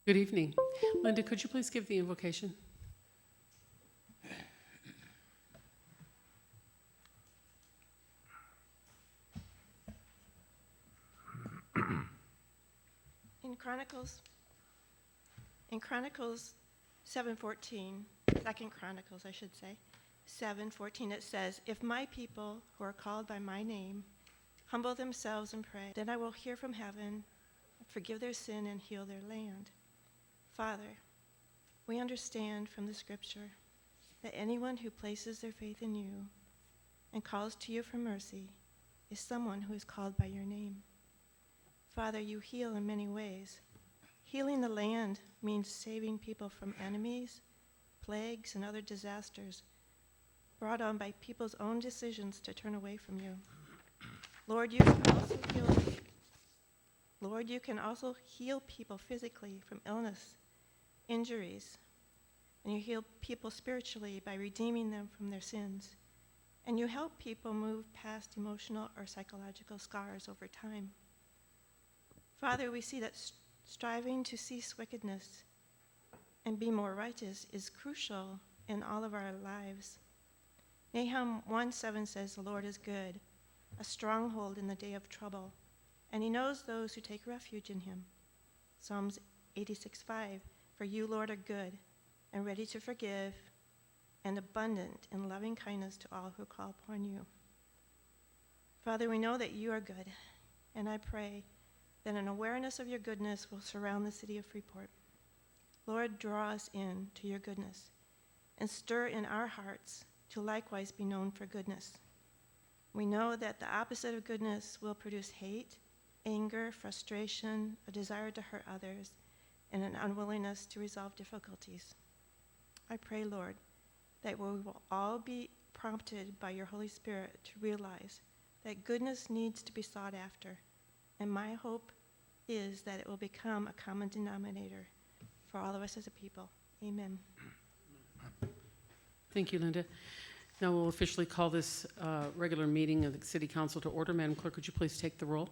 Good evening. Linda, could you please give the invocation? In Chronicles 7:14, 2 Chronicles, I should say, 7:14, it says, "If my people who are called by my name humble themselves and pray, then I will hear from heaven, forgive their sin, and heal their land." Father, we understand from the scripture that anyone who places their faith in you and calls to you for mercy is someone who is called by your name. Father, you heal in many ways. Healing the land means saving people from enemies, plagues, and other disasters brought on by people's own decisions to turn away from you. Lord, you can also heal people physically from illness, injuries, and you heal people spiritually by redeeming them from their sins. And you help people move past emotional or psychological scars over time. Father, we see that striving to cease wickedness and be more righteous is crucial in all of our lives. Nahum 1:7 says, "The Lord is good, a stronghold in the day of trouble, and he knows those who take refuge in him." Psalms 86:5, "For you, Lord, are good and ready to forgive and abundant in loving kindness to all who call upon you." Father, we know that you are good, and I pray that an awareness of your goodness will surround the city of Freeport. Lord, draw us in to your goodness and stir in our hearts to likewise be known for goodness. We know that the opposite of goodness will produce hate, anger, frustration, a desire to hurt others, and an unwillingness to resolve difficulties. I pray, Lord, that we will all be prompted by your Holy Spirit to realize that goodness needs to be sought after, and my hope is that it will become a common denominator for all of us as a people. Amen. Thank you, Linda. Now we'll officially call this regular meeting of the City Council to order. Madam Clerk, would you please take the roll?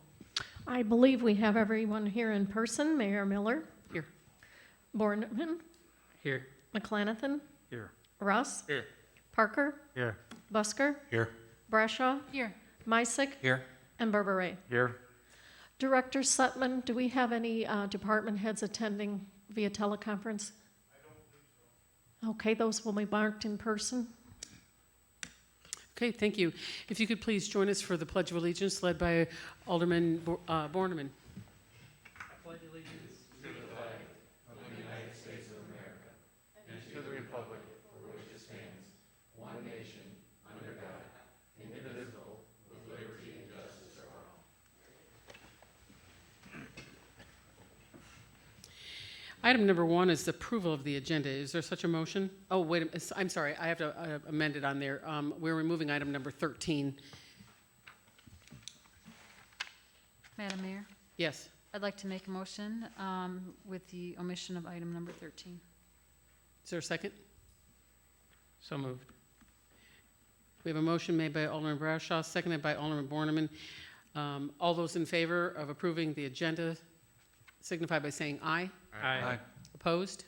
I believe we have everyone here in person. Mayor Miller. Here. Borneman. Here. McClanathan. Here. Russ. Here. Parker. Here. Busker. Here. Brashaw. Here. Mysick. Here. And Berberay. Here. Director Sutman, do we have any department heads attending via teleconference? I don't believe so. Okay, those will be marked in person. Okay, thank you. If you could please join us for the Pledge of Allegiance led by Alderman Borneman. I pledge allegiance to the flag of the United States of America and to the republic for which it stands, one nation, under God, indivisible, with liberty and justice for all. Item number 1 is the approval of the agenda. Is there such a motion? Oh, wait a minute. I'm sorry. I have to amend it on there. We're removing item number 13. Madam Mayor, Yes. I'd like to make a motion with the omission of item number 13. Is there a second? So moved. We have a motion made by Alderman Brashaw, seconded by Alderman Borneman. All those in favor of approving the agenda signify by saying aye. Aye. Opposed?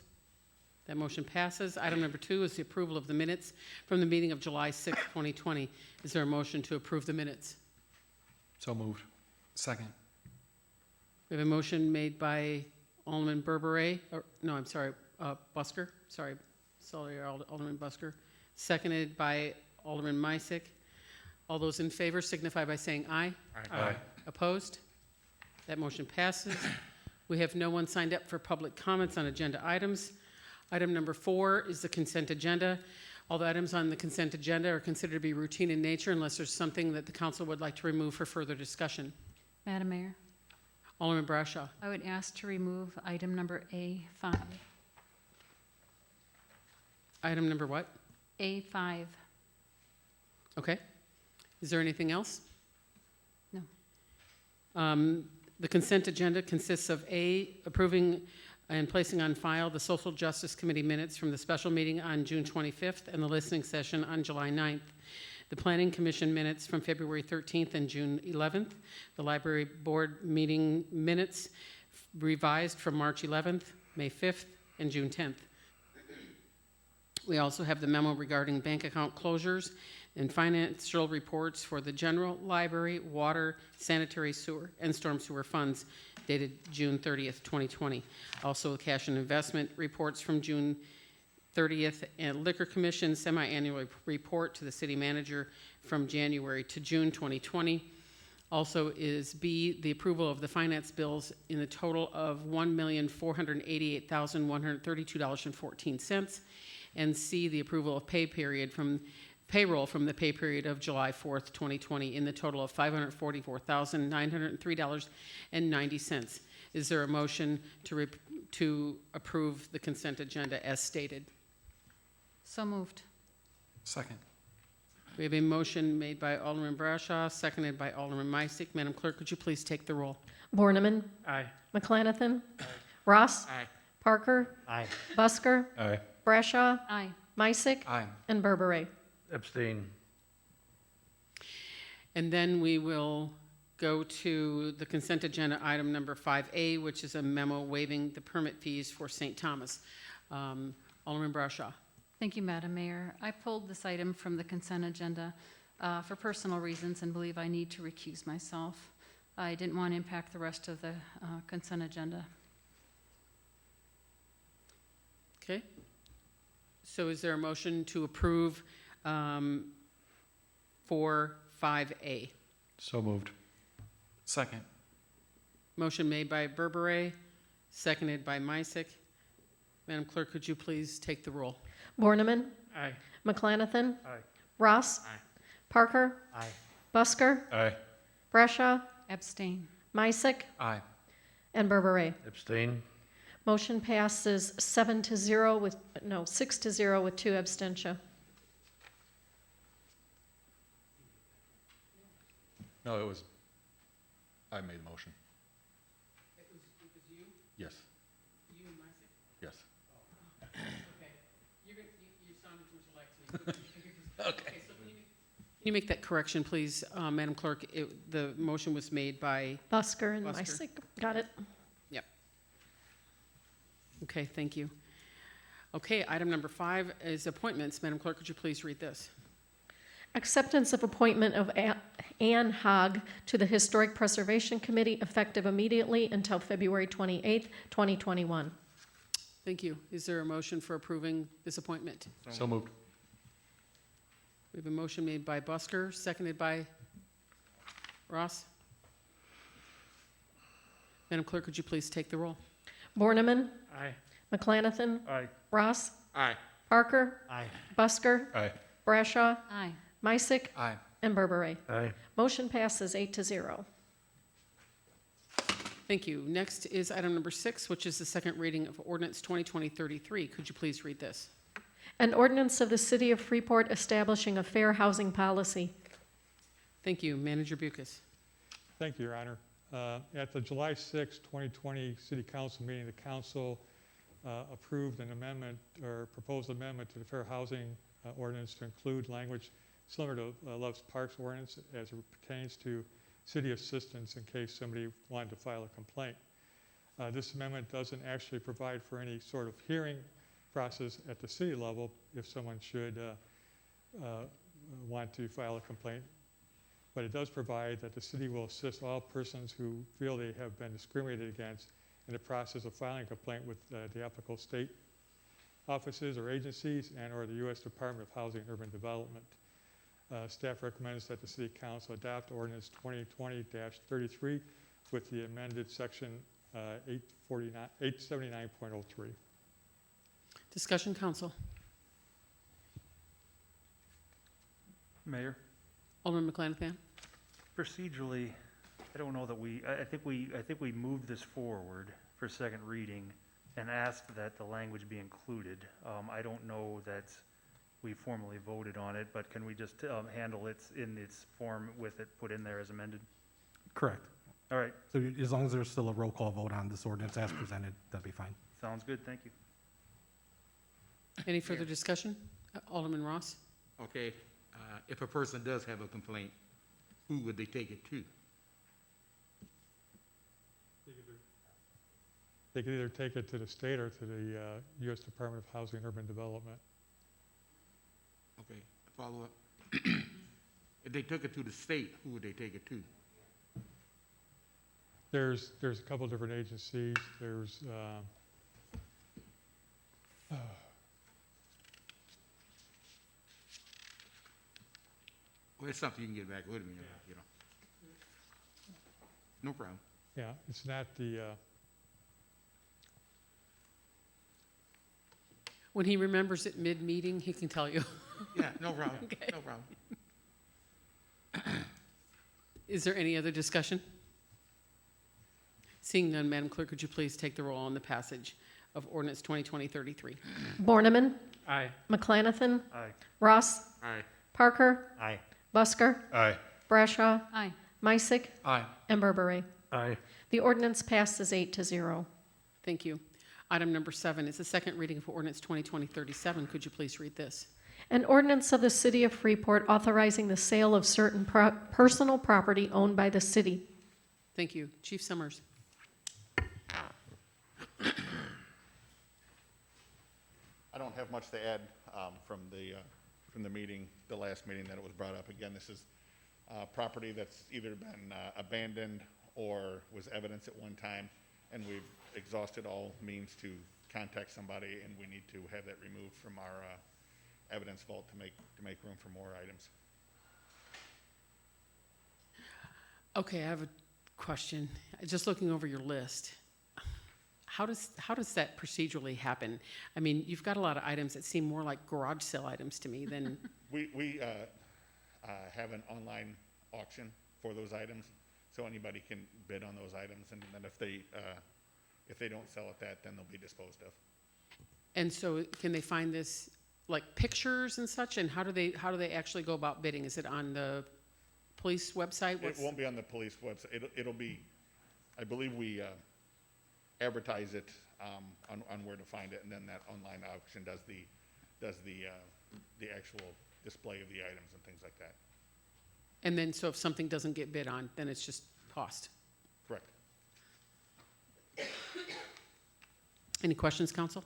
That motion passes. Item number 2 is the approval of the minutes from the meeting of July 6, 2020. Is there a motion to approve the minutes? So moved. Second. We have a motion made by Alderman Berberay, Busker. Sorry, Alderman Busker. Seconded by Alderman Mysick. All those in favor signify by saying aye. Aye. Opposed? That motion passes. We have no one signed up for public comments on agenda items. Item number 4 is the consent agenda. All the items on the consent agenda are considered to be routine in nature unless there's something that the council would like to remove for further discussion. Madam Mayor, Alderman Brashaw. I would ask to remove item number A5. Item number what? A5. Okay. Is there anything else? No. The consent agenda consists of A, approving and placing on file the Social Justice Committee minutes from the special meeting on June 25th and the listening session on July 9th. The Planning Commission minutes from February 13th and June 11th. The Library Board meeting minutes revised from March 11th. May 5th, and June 10th. We also have the memo regarding bank account closures and financial reports for the general, library, water, sanitary sewer, and storm sewer funds dated June 30th, 2020. Also, cash and investment reports from June 30th, and Liquor Commission semi-annual report to the city manager from January to June 2020. Also is B, the approval of the finance bills in the total of $1,488,132.14. And C, the approval of payroll from the pay period of July 4th, 2020 in the total of $544,903.90. Is there a motion to approve the consent agenda as stated? So moved. Second. We have a motion made by Alderman Brashaw, seconded by Alderman Meisik. Madam Clerk, would you please take the roll? Borneman, Aye. McClanathan, Ross, Aye. Parker, Aye. Busker, Aye. Brashaw, Aye. Meissick, Aye. and Berberet. Abstain. And then we will go to the consent agenda item number 5A, which is a memo waiving the permit fees for St. Thomas. Alderman Brashaw. Thank you, Madam Mayor. I pulled this item from the consent agenda for personal reasons and believe I need to recuse myself. I didn't want to impact the rest of the consent agenda. Okay. So is there a motion to approve for 5A? So moved. Second. Motion made by Berberet, seconded by Meissick. Madam Clerk, could you please take the roll? Borneman, Aye. McClanathan, Aye. Ross, Aye. Parker, Aye. Busker, Aye. Brashaw, Abstain. Meissick, Aye. and Berberet. Abstain. Motion passes 6 to 0 with 2 abstention. No, it was, I made the motion. It was you? Yes, You and Meissick? yes. Okay. You sounded too much alike to me. Okay, so can you make that correction, please, Madam Clerk? The motion was made by, Busker and Busker. Meissick. Got it. okay, thank you. Okay, item number 5 is appointments. Madam Clerk, could you please read this? Acceptance of appointment of Ann Hogg to the Historic Preservation Committee effective immediately until February 28th, 2021. Thank you. Is there a motion for approving this appointment? So moved. We have a motion made by Busker, seconded by Ross. Madam Clerk, could you please take the roll? Borneman, Aye. McClanathan, Aye. Ross, Aye. Parker, Aye. Busker, Aye. Brashaw, Aye. Meissick, Aye. and Berberet. Aye. Motion passes 8 to 0. Thank you. Next is item number 6, which is the second reading of Ordinance 2020-33. Could you please read this? An ordinance of the City of Freeport establishing a fair housing policy. Thank you. Manager Bucus. Thank you, Your Honor. At the July 6, 2020 City Council meeting, the council approved an amendment or proposed amendment to the Fair Housing Ordinance to include language similar to Love's Parks Ordinance as it pertains to city assistance in case somebody wanted to file a complaint. This amendment doesn't actually provide for any sort of hearing process at the city level if someone should want to file a complaint. But it does provide that the city will assist all persons who feel they have been discriminated against in the process of filing a complaint with the applicable state offices or agencies and or the U.S. Department of Housing and Urban Development. Staff recommends that the City Council adopt Ordinance 2020-33 with the amended section 879.03. Discussion, council. Mayor, Alderman McClanathan. procedurally, I don't know that I think we moved this forward for second reading and asked that the language be included. I don't know that we formally voted on it, but can we just handle it in its form with it put in there as amended? Correct. All right, So as long as there's still a roll call vote on this ordinance as presented, that'd be fine. sounds good, thank you. Any further discussion? Alderman Ross. Okay, if a person does have a complaint, who would they take it to? they could either take it to the state or to the U.S. Department of Housing and Urban Development. Okay, follow up. If they took it to the state, who would they take it to? There's a couple different agencies. There's Well, it's something you can get back with me, you know. No problem. yeah, it's not the When he remembers it mid-meeting, he can tell you. Yeah, no problem, Okay. no problem. Is there any other discussion? Seeing none, Madam Clerk, would you please take the roll on the passage of ordinance 2020-33? Borneman, Aye. McClanathan, Aye. Ross, Aye. Parker, Aye. Busker, Aye. Brashaw, Aye. Meissick, Aye. and Berberay. Aye. The ordinance passes 8-0. Thank you. Item number 7 is the second reading of ordinance 2020-37. Could you please read this? An ordinance of the City of Freeport authorizing the sale of certain personal property owned by the city. Thank you. Chief Summers. I don't have much to add from the meeting, the last meeting that it was brought up. Again, this is property that's either been abandoned or was evidence at one time, and we've exhausted all means to contact somebody, and we need to have that removed from our evidence vault to make room for more items. Okay, I have a question. Just looking over your list, how does that procedurally happen? I mean, you've got a lot of items that seem more like garage sale items to me than, We have an online auction for those items, so anybody can bid on those items, and then if they don't sell at that, then they'll be disposed of. and so can they find this, like pictures and such, and how do they actually go about bidding? Is it on the police website? It won't be on the police website. It'll be, I believe we advertise it on where to find it, and then that online auction does the actual display of the items and things like that. And then, so if something doesn't get bid on, then it's just tossed. Correct. Any questions, council?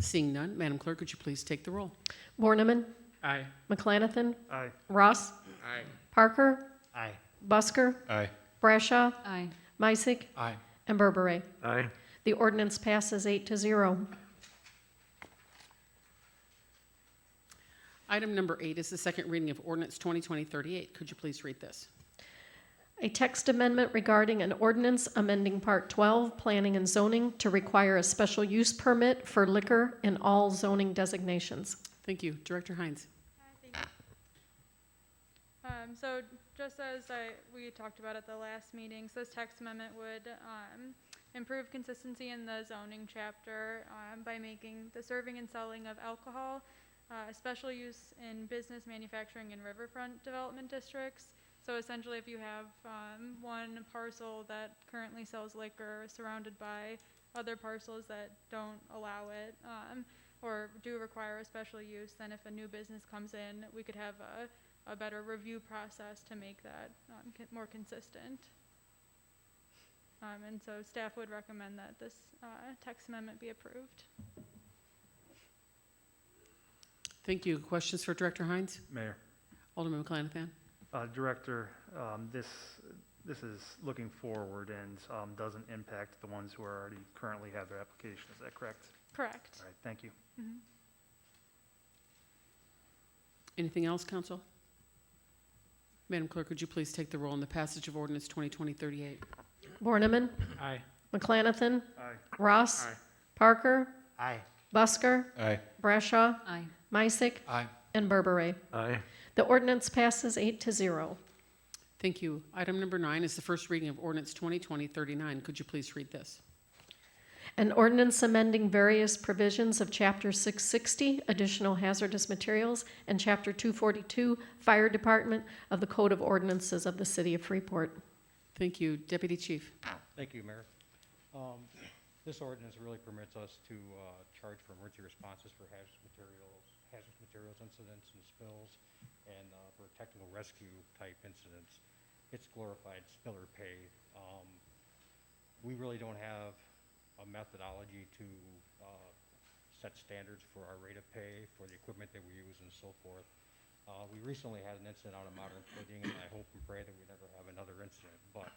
Seeing none, Madam Clerk, would you please take the roll? Borneman, Aye. McClanathan, Aye. Ross, Aye. Parker, Aye. Busker, Aye. Brashaw, Aye. Meissick, Aye. and Berberay. Aye. The ordinance passes 8-0. Item number 8 is the second reading of ordinance 2020-38. Could you please read this? A text amendment regarding an ordinance amending Part 12, Planning and Zoning, to require a special use permit for liquor in all zoning designations. Thank you. Director Hines. So just as we talked about at the last meeting, so this text amendment would improve consistency in the zoning chapter by making the serving and selling of alcohol a special use in business, manufacturing, and riverfront development districts. So essentially, if you have one parcel that currently sells liquor surrounded by other parcels that don't allow it or do require a special use, then if a new business comes in, we could have a better review process to make that more consistent. And so staff would recommend that this text amendment be approved. Thank you. Questions for Director Hines? Mayor. Alderman McClanathan. Director, this is looking forward and doesn't impact the ones who are already currently have their application. Is that correct? Correct. All right, thank you. Mhm. Anything else, council? Madam Clerk, would you please take the roll on the passage of ordinance 2020-38? Borneman, Aye. McClanathan, Aye. Ross, Aye. Parker, Aye. Busker, Aye. Brashaw, Aye. Meissick, Aye. and Berberay. Aye. The ordinance passes 8-0. Thank you. Item number 9 is the first reading of ordinance 2020-39. Could you please read this? An ordinance amending various provisions of Chapter 660, Additional Hazardous Materials, and Chapter 242, Fire Department of the Code of Ordinances of the City of Freeport. Thank you. Deputy Chief. Thank you, Mayor. This ordinance really permits us to charge for emergency responses for hazardous materials incidents and spills, and for technical rescue type incidents. it's glorified spiller pay. We really don't have a methodology to set standards for our rate of pay, for the equipment that we use and so forth. We recently had an incident out of Modern Footing, and I hope and pray that we never have another incident, but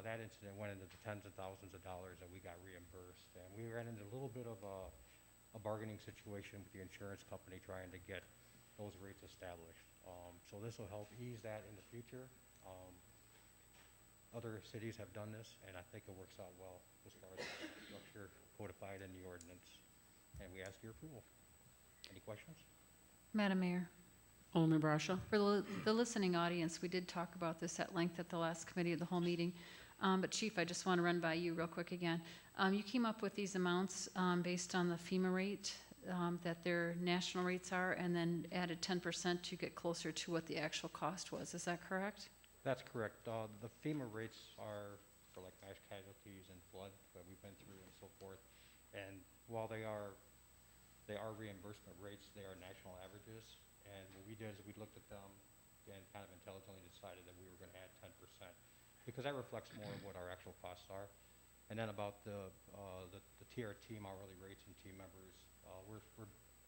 that incident went into the tens of thousands of dollars that we got reimbursed, and we ran into a little bit of a bargaining situation with the insurance company trying to get those rates established. So this will help ease that in the future. Other cities have done this, and I think it works out well as far as the structure codified in the ordinance, and we ask your approval. Any questions? Madam Mayor, Alderman Brasha. for the listening audience, we did talk about this at length at the last committee of the whole meeting. But Chief, I just want to run by you real quick again. You came up with these amounts based on the FEMA rate, that their national rates are, and then added 10% to get closer to what the actual cost was. Is that correct? That's correct. The FEMA rates are for like mass casualties and flood that we've been through and so forth. And while they are reimbursement rates, they are national averages. And what we did is we looked at them and kind of intelligently decided that we were going to add 10% because that reflects more of what our actual costs are. And then about the TR team hourly rates and team members, we're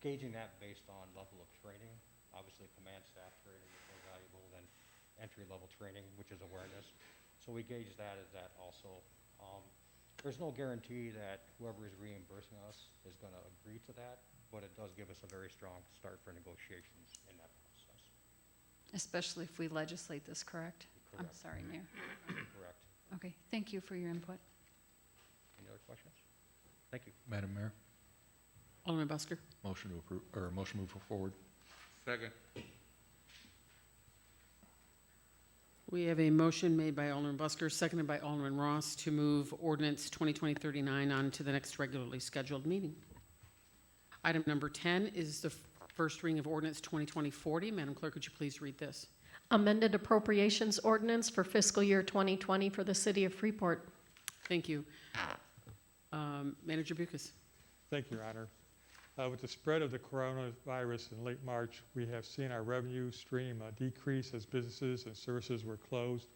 gauging that based on level of training. Obviously, command staff training is more valuable than entry-level training, which is awareness. So we gauge that as that also. There's no guarantee that whoever is reimbursing us is going to agree to that, but it does give us a very strong start for negotiations in that process. Especially if we legislate this, correct? I'm Correct. sorry, Mayor. Correct. Okay, thank you for your input. Any other questions? Thank you. Madam Mayor, Alderman Busker. motion to approve, or motion move forward. Second. We have a motion made by Alderman Busker, seconded by Alderman Ross, to move ordinance 2020-39 on to the next regularly scheduled meeting. Item number 10 is the first reading of ordinance 2020-40. Madam Clerk, would you please read this? Amended Appropriations Ordinance for fiscal year 2020 for the city of Freeport. Thank you. Manager Bucus. Thank you, Your Honor. With the spread of the coronavirus in late March, we have seen our revenue stream decrease as businesses and services were closed.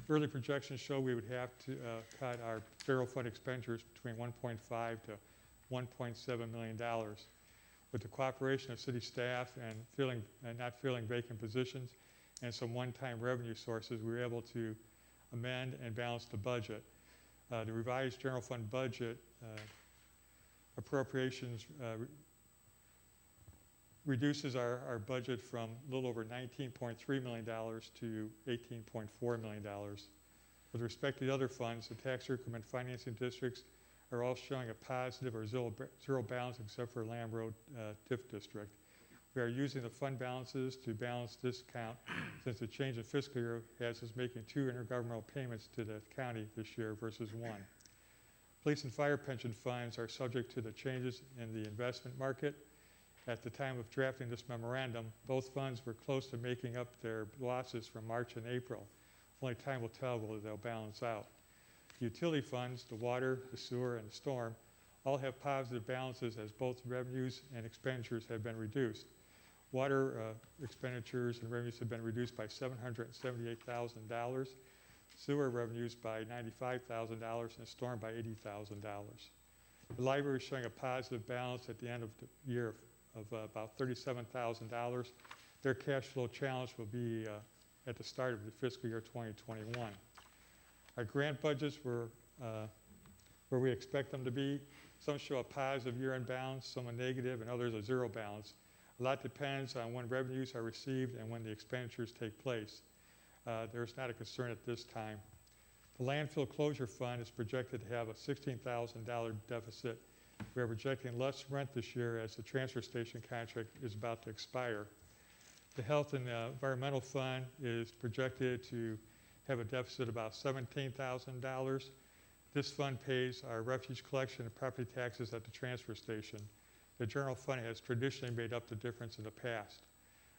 Early projections show we would have to cut our federal fund expenditures between $1.5 to $1.7 million. With the cooperation of city staff and not filling vacant positions and some one-time revenue sources, we were able to amend and balance the budget. The revised general fund budget appropriations reduces our budget from a little over $19.3 million to $18.4 million. With respect to the other funds, the tax increment financing districts are all showing a positive or zero balance except for Lamb Road TIF district. We are using the fund balances to balance this account since the change in fiscal year has us making 2 intergovernmental payments to the county this year versus 1. Police and fire pension funds are subject to the changes in the investment market. At the time of drafting this memorandum, both funds were close to making up their losses from March and April. Only time will tell whether they'll balance out. The utility funds, the water, the sewer, and the storm, all have positive balances as both revenues and expenditures have been reduced. Water expenditures and revenues have been reduced by $778,000, sewer revenues by $95,000, and storm by $80,000. The library is showing a positive balance at the end of the year of about $37,000. Their cash flow challenge will be at the start of the fiscal year 2021. Our grant budgets were where we expect them to be. Some show a positive year-end balance, some a negative, and others a zero balance. A lot depends on when revenues are received and when the expenditures take place. There's not a concern at this time. The landfill closure fund is projected to have a $16,000 deficit. We are projecting less rent this year as the transfer station contract is about to expire. The health and environmental fund is projected to have a deficit of about $17,000. This fund pays our refuge collection and property taxes at the transfer station. The general fund has traditionally made up the difference in the past.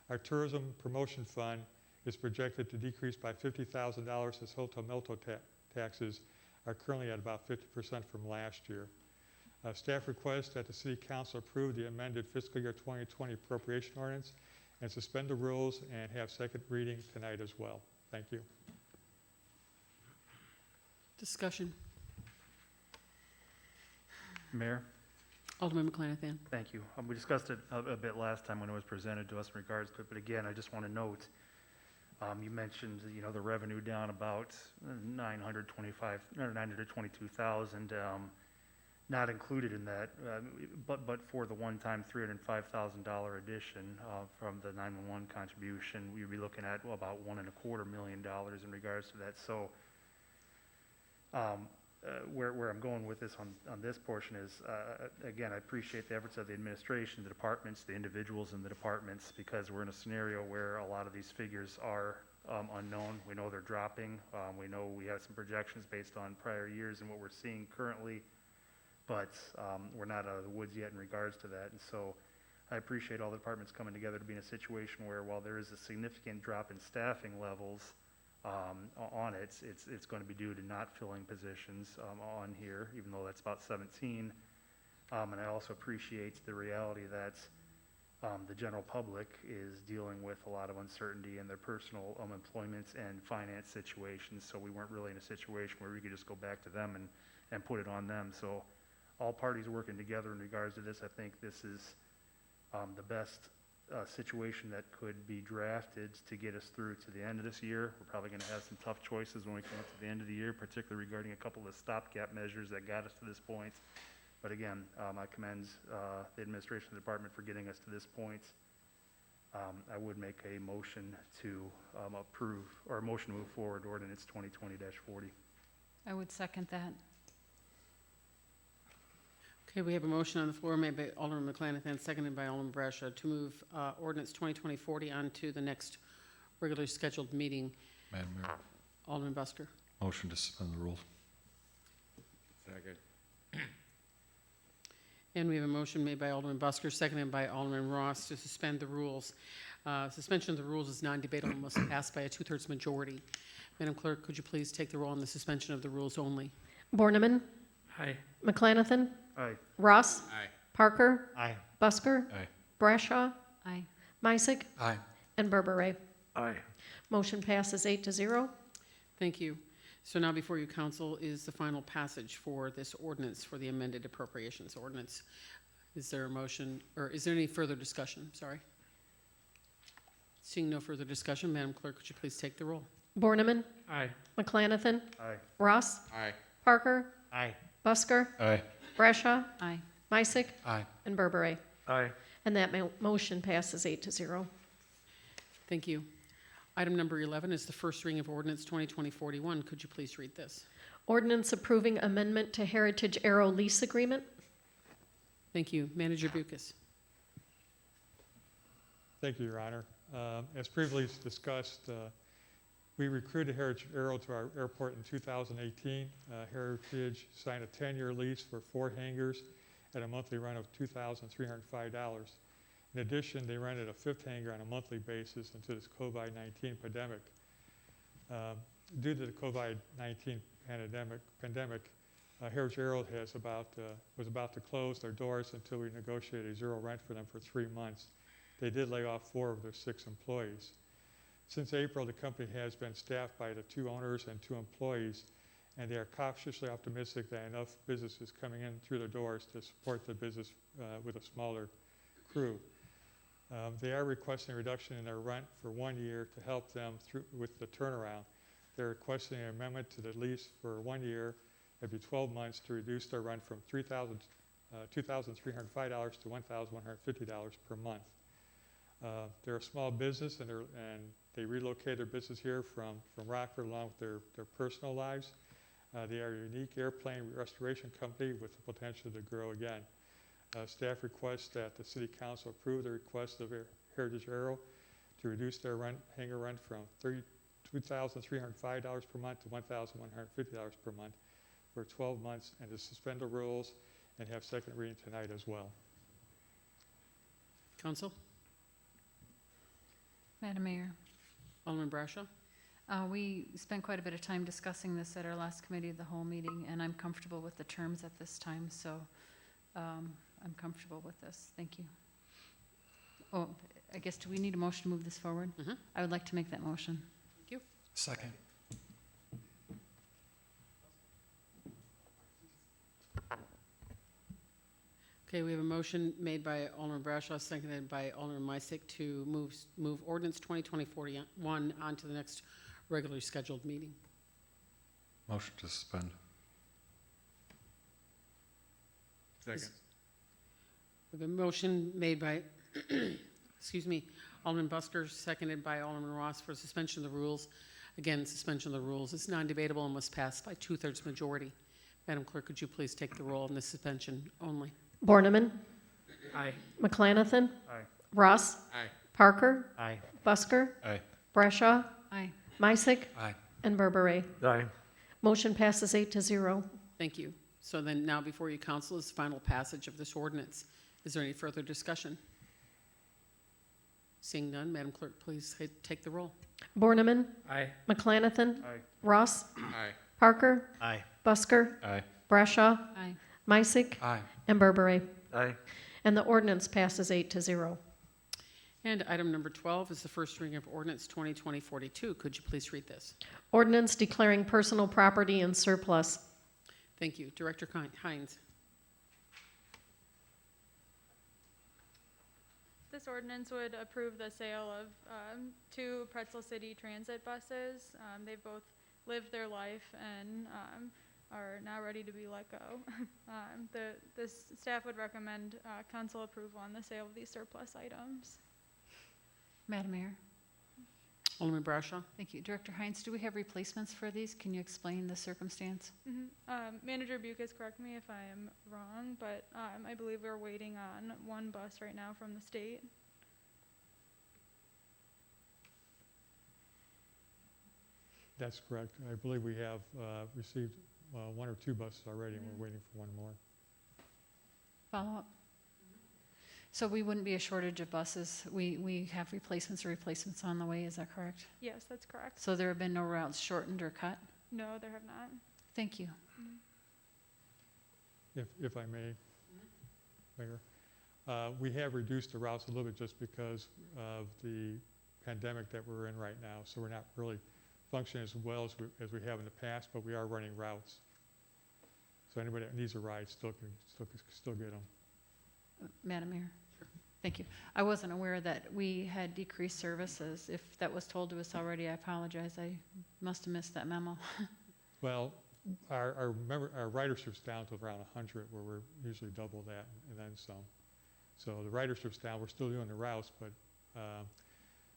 Our tourism promotion fund is projected to decrease by $50,000 as hotel motel taxes are currently at about 50% from last year. Staff requests that the City Council approve the amended fiscal year 2020 appropriation ordinance and suspend the rules and have second reading tonight as well. Thank you. Discussion. Mayor? Alderman McClanathan. Thank you. We discussed it a bit last time when it was presented to us in regards to it, but again, I just want to note, you mentioned, the revenue down about 922,000, not included in that, but for the one-time $305,000 addition from the 911 contribution, we'd be looking at about $1.25 million in regards to that. So where I'm going with this on this portion is, again, I appreciate the efforts of the administration, the departments, the individuals in the departments, because we're in a scenario where a lot of these figures are unknown. We know they're dropping. We know we have some projections based on prior years and what we're seeing currently, but we're not out of the woods yet in regards to that. And so I appreciate all the departments coming together to be in a situation where, while there is a significant drop in staffing levels, on it, it's going to be due to not filling positions on here, even though that's about 17. And I also appreciate the reality that the general public is dealing with a lot of uncertainty in their personal employment and finance situations. So we weren't really in a situation where we could just go back to them and put it on them. So all parties working together in regards to this, I think this is the best situation that could be drafted to get us through to the end of this year. We're probably going to have some tough choices when we come up to the end of the year, particularly regarding a couple of stopgap measures that got us to this point. But again, I commend the administration of the department for getting us to this point. I would make a motion to approve, or a motion to move forward Ordinance 2020-40. I would second that. Okay, we have a motion on the floor made by Alderman McClanathan, seconded by Alderman Brascia, to move ordinance 2020-40 on to the next regularly scheduled meeting. Madam Mayor, Alderman Busker. motion to suspend the rules. Second. And we have a motion made by Alderman Busker, seconded by Alderman Ross, to suspend the rules. Suspension of the rules is non-debatable and must pass by a 2/3 majority. Madam Clerk, could you please take the roll on the suspension of the rules only? Borneman. Aye. McClanathan. Aye. Ross. Aye. Parker. Aye. Busker. Aye. Brashaw. Aye. Meissick. Aye. And Berberay. Aye. Motion passes 8-0. Thank you. So now before you, council, is the final passage for this ordinance for the amended appropriations ordinance. Is there a motion, or is there any further discussion? Sorry. Seeing no further discussion, Madam Clerk, could you please take the roll? Borneman. Aye. McClanathan. Aye. Ross. Aye. Parker. Aye. Busker. Aye. Brashaw. Aye. Meissick. Aye. And Berberay. Aye. And that motion passes 8-0. Thank you. Item number 11 is the first reading of ordinance 2020-41. Could you please read this? Ordinance approving amendment to Heritage Arrow lease agreement. Thank you. Manager Bucus. Thank you, Your Honor. As previously discussed, we recruited Heritage Arrow to our airport in 2018. Heritage signed a 10-year lease for 4 hangars at a monthly rent of $2,305. In addition, they rented a 5th hangar on a monthly basis into this COVID-19 pandemic. Due to the COVID-19 pandemic, Heritage Arrow was about to close their doors until we negotiated a 0 rent for them for 3 months. They did lay off 4 of their 6 employees. Since April, the company has been staffed by the 2 owners and 2 employees, and they are cautiously optimistic that enough business is coming in through their doors to support the business with a smaller crew. They are requesting a reduction in their rent for 1 year to help them with the turnaround. They're requesting an amendment to the lease for 1 year, every 12 months, to reduce their rent from $2,305 to $1,150 per month. They're a small business, and they relocated their business here from Rockford along with their personal lives. They are a unique airplane restoration company with the potential to grow again. Staff requests that the City Council approve the request of Heritage Arrow to reduce their hangar rent from $2,305 per month to $1,150 per month for 12 months, and to suspend the rules and have second reading tonight as well. Council? Madam Mayor, Alderman Brashaw? we spent quite a bit of time discussing this at our last committee of the whole meeting, and I'm comfortable with the terms at this time, so I'm comfortable with this. Thank you. Oh, I guess, do we need a motion to move this forward? Mhm. I would like to make that motion. Second. Okay, we have a motion made by Alderman Bradshaw, seconded by Alderman Meistick to move ordinance 2020-41 on to the next regularly scheduled meeting. Motion to suspend. Second. We have a motion made by, excuse me, Alderman Busker, seconded by Alderman Ross for suspension of the rules. Again, suspension of the rules is non-debatable and must pass by 2/3 majority. Madam Clerk, could you please take the roll on this suspension only? Borneman, Aye. McClanathan, Aye. Ross, Aye. Parker, Aye. Busker, Aye. Brashaw, Aye. Meissick, Aye. and Berbere. Aye. Motion passes 8-0. Thank you. So then now before you, council, is final passage of this ordinance. Is there any further discussion? Seeing none, Madam Clerk, please take the roll. Borneman, Aye. McClanathan, Aye. Ross, Aye. Parker, Aye. Busker, Aye. Brashaw, Aye. Meissick, Aye. and Berbere. Aye. And the ordinance passes 8-0. And item number 12 is the first reading of ordinance 2020-42. Could you please read this? Ordinance declaring personal property in surplus. Thank you. Director Hines. This ordinance would approve the sale of 2 Pretzel City Transit buses. They've both lived their life and are now ready to be let go. The staff would recommend council approval on the sale of these surplus items. Madam Mayor? Alderman Brashaw. Thank you. Director Hines, do we have replacements for these? Can you explain the circumstance? Manager Bucas, correct me if I am wrong, but I believe we're waiting on 1 bus right now from the state. That's correct. I believe we have received 1 or 2 buses already, and we're waiting for 1 more. Follow up? So we wouldn't be a shortage of buses. We have replacements on the way, is that correct? Yes, that's correct. So there have been no routes shortened or cut? No, there have not. Thank you. If I may, Mayor. We have reduced the routes a little bit just because of the pandemic that we're in right now. So we're not really functioning as well as we have in the past, but we are running routes. So anybody that needs a ride still get them. Madam Mayor? Thank you. I wasn't aware that we had decreased services. If that was told to us already, I apologize. I must have missed that memo. Well, our ridership's down to around 100, where we're usually double that and then some. So the ridership's down. We're still doing the routes, but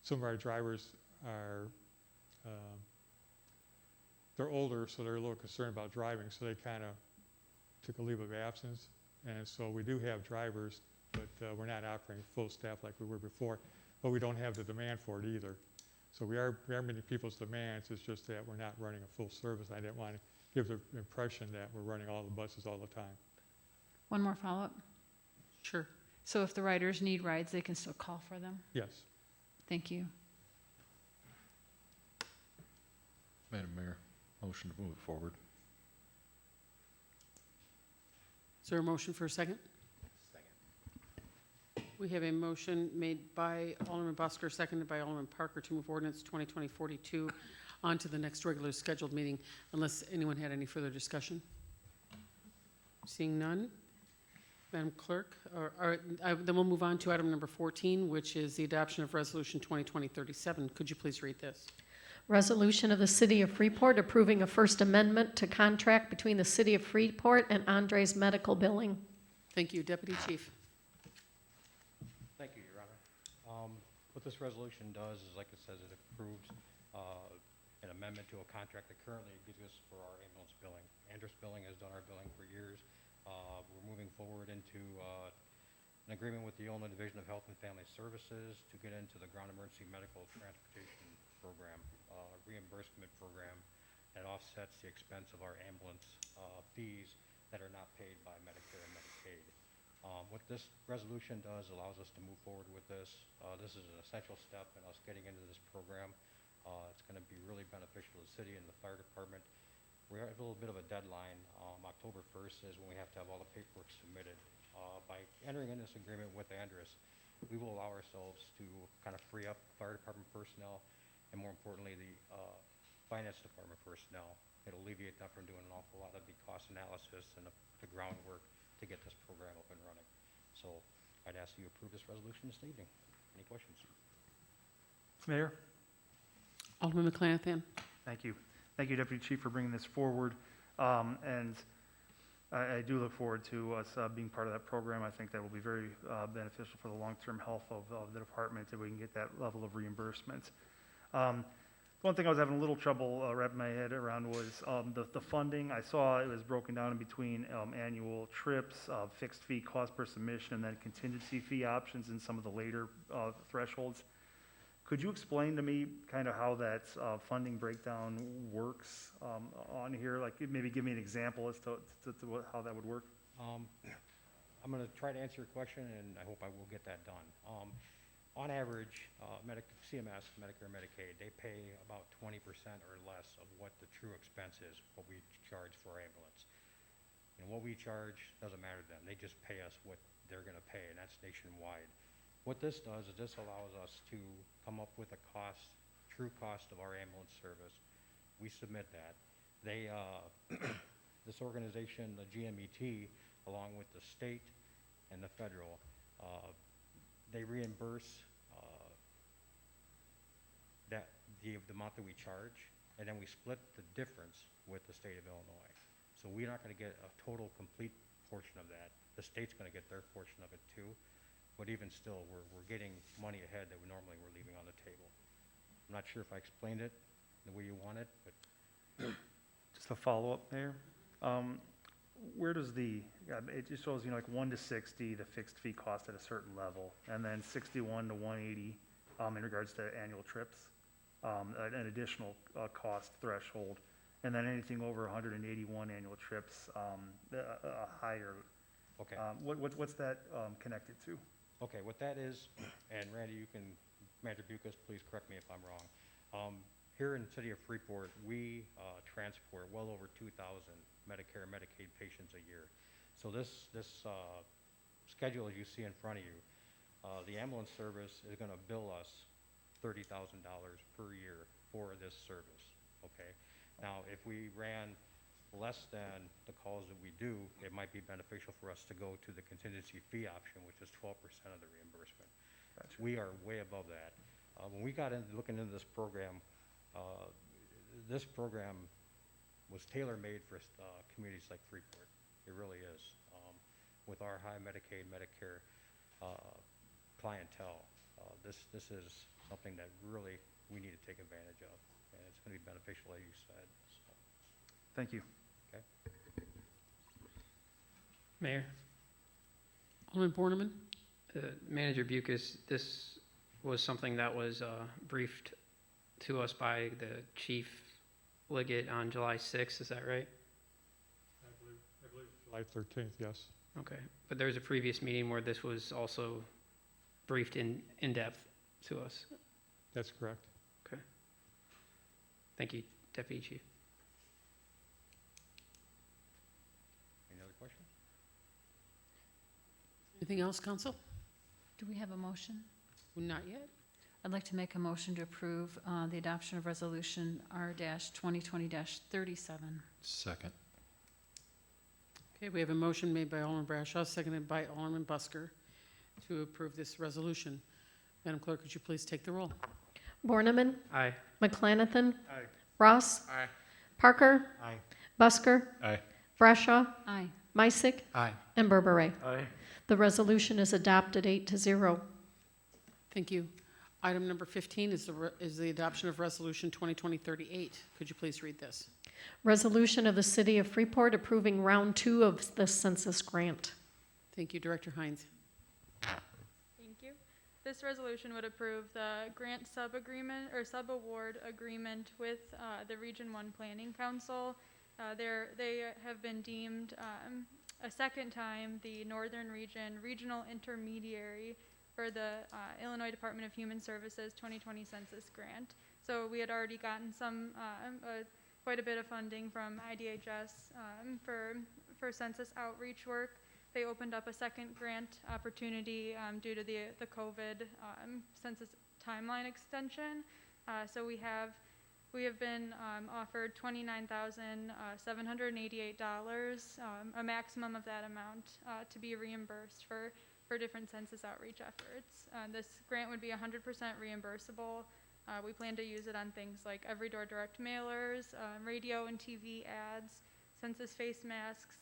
some of our drivers are they're older, so they're a little concerned about driving. So they kind of took a leave of absence, and so we do have drivers, but we're not operating full staff like we were before. But we don't have the demand for it either. So we are meeting people's demands. It's just that we're not running a full service. I didn't want to give the impression that we're running all the buses all the time. One more follow-up. Sure. So if the riders need rides, they can still call for them? Yes. Thank you. Madam Mayor, motion to move it forward. Is there a motion for a second? We have a motion made by Alderman Busker, seconded by Alderman Parker to move ordinance 2020-42 on to the next regular scheduled meeting, unless anyone had any further discussion. Seeing none, Madam Clerk, then we'll move on to item number 14, which is the adoption of Resolution 2020-37. Could you please read this? Resolution of the City of Freeport approving a First Amendment to contract between the City of Freeport and Andres Medical Billing. Thank you, Deputy Chief. Thank you, Your Honor. What this resolution does is, like it says, it approves an amendment to a contract that currently exists for our ambulance billing. Andres Billing has done our billing for years. We're moving forward into an agreement with the Illinois Division of Health and Family Services to get into the Ground Emergency Medical Transportation Program, reimbursement program that offsets the expense of our ambulance fees that are not paid by Medicare and Medicaid. What this resolution does allows us to move forward with this. This is an essential step in us getting into this program. It's going to be really beneficial to the city and the fire department. We have a little bit of a deadline. October 1st is when we have to have all the paperwork submitted. By entering in this agreement with Andres, we will allow ourselves to kind of free up fire department personnel and, more importantly, the finance department personnel. It'll alleviate them from doing an awful lot of the cost analysis and the groundwork to get this program up and running. ask that you approve this resolution this evening. Any questions? Mayor? Alderman McClanathan. Thank you. Thank you, Deputy Chief, for bringing this forward. And I do look forward to us being part of that program. I think that will be very beneficial for the long-term health of the department if we can get that level of reimbursement. One thing I was having a little trouble wrapping my head around was the funding. I saw it was broken down in between annual trips, fixed fee cost per submission, and then contingency fee options in some of the later thresholds. Could you explain to me kind of how that funding breakdown works on here? Like maybe give me an example as to how that would work? I'm going to try to answer your question, and I hope I will get that done. On average, CMS, Medicare, Medicaid, they pay about 20% or less of what the true expense is, what we charge for our ambulance. And what we charge doesn't matter to them. They just pay us what they're going to pay, and that's nationwide. What this does is this allows us to come up with a cost, true cost of our ambulance service. We submit that. They, this organization, the GMET, along with the state and the federal, they reimburse the amount that we charge, and then we split the difference with the state of Illinois. So we're not going to get a total, complete portion of that. The state's going to get their portion of it too. But even still, we're getting money ahead that we normally we're leaving on the table. I'm not sure if I explained it the way you want it, but Just a follow-up, Mayor. Where does it just shows, like 1 to 60, the fixed fee cost at a certain level, and then 61 to 180 in regards to annual trips, an additional cost threshold, and then anything over 181 annual trips, a higher. okay. What's that connected to? Okay, what that is, and Randy, Manager Bucas, please correct me if I'm wrong. Here in the city of Freeport, we transport well over 2,000 Medicare and Medicaid patients a year. So this schedule as you see in front of you, the ambulance service is going to bill us $30,000 per year for this service, okay? Now, if we ran less than the calls that we do, it might be beneficial for us to go to the contingency fee option, which is 12% of the reimbursement. Gotcha. We are way above that. When we got into looking into this program was tailor-made for communities like Freeport. It really is. With our high Medicaid, Medicare clientele, this is something that really we need to take advantage of, and it's going to be beneficial, as you said. So, Thank you. okay. Mayor, Alderman Borneman. Manager Bucas, this was something that was briefed to us by the chief Liggett on July 6th, is that right? I believe July 13th, yes. Okay, but there was a previous meeting where this was also briefed in depth to us. That's correct. Okay. Thank you, Deputy Chief. Any other questions? Anything else, Council? Do we have a motion? Not yet. I'd like to make a motion to approve the adoption of Resolution R-2020-37. Second. Okay, we have a motion made by Alderman Brashaw, seconded by Alderman Busker to approve this resolution. Madam Clerk, could you please take the roll? Borneman, Aye. McClanathan, Aye. Ross, Aye. Parker, Aye. Busker, Aye. Brashaw, Aye. Meissick, Aye. and Berberay. Aye. The resolution is adopted 8-0. Thank you. Item number 15 is the adoption of Resolution 2020-38. Could you please read this? Resolution of the City of Freeport approving Round 2 of the Census grant. Thank you, Director Hines. Thank you. This resolution would approve the grant sub-agreement or sub-award agreement with the Region 1 Planning Council. They have been deemed a second time the Northern Region Regional Intermediary for the Illinois Department of Human Services 2020 Census grant. So we had already gotten some quite a bit of funding from IDHS for census outreach work. They opened up a second grant opportunity due to the COVID census timeline extension. So we have We have been offered $29,788, a maximum of that amount to be reimbursed for different census outreach efforts. This grant would be 100% reimbursable. We plan to use it on things like every door direct mailers, radio and TV ads, census face masks,